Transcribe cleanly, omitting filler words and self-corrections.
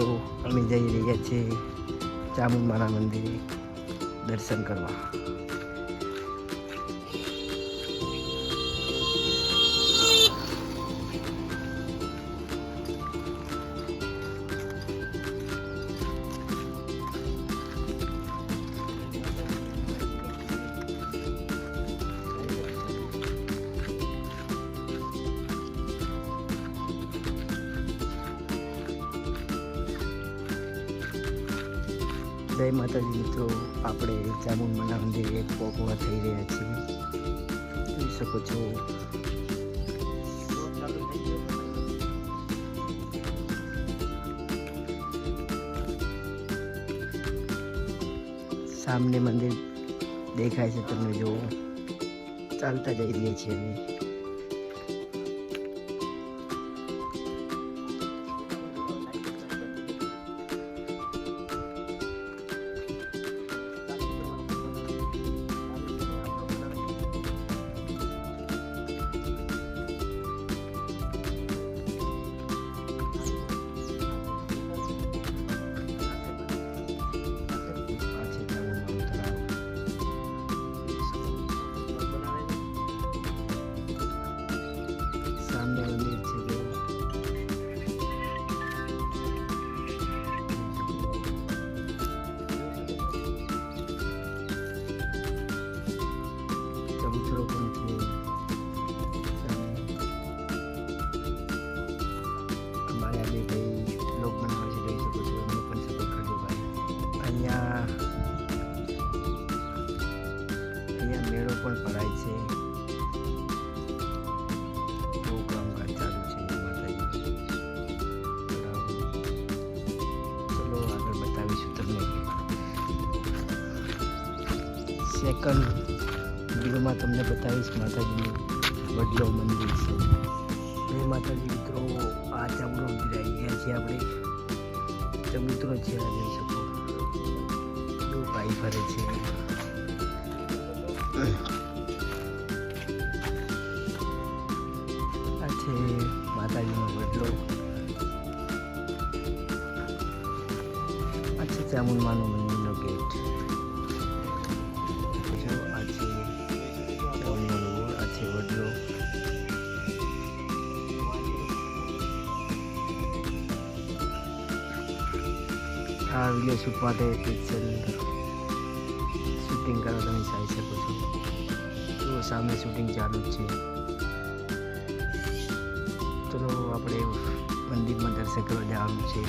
તો અમે જઈ રહ્યા છીએ ચામુંડમાના મંદિરે દર્શન કરવા. જય માતાજી મિત્રો, આપણે ચામુંડમાના મંદિરે પહોંચવા થઈ રહ્યા છીએ. જોઈ શકો છો સામને મંદિર દેખાય છે તમને. જો ચાલતા જઈ રહ્યા છીએ અમે. સામે મંદિર છે જો. ચબૂતરો પણ છે. અમારે આ બે ભાઈ લોક બનાવે છે, જોઈ શકો છો. એમને પણ સપોર્ટ કરજો ભાઈ. અહીંયા મેળો પણ ભરાય છે. સેકન્ડ વિડીયોમાં તમને બતાવીશ માતાજીનું વડલો મંદિર છે. જય માતાજી મિત્રો, આ ચામુંડ મંદિર આવી ગયા છીએ આપણે. ચબૂતરો છે, આ જોઈ શકો. બહુ ભાઈ ફરે છે. આ છે માતાજીનો વડલો. આ છે ચામુંડમાનું મંદિરનો ગેટ. આ વિડીયો શૂટ માટે પિક્ચર શૂટિંગ કરવા તમે જઈ શકો છો. તો સામે શૂટિંગ ચાલુ જ છે. ચલો આપણે મંદિરમાં દર્શન કરવા જવાનું છે.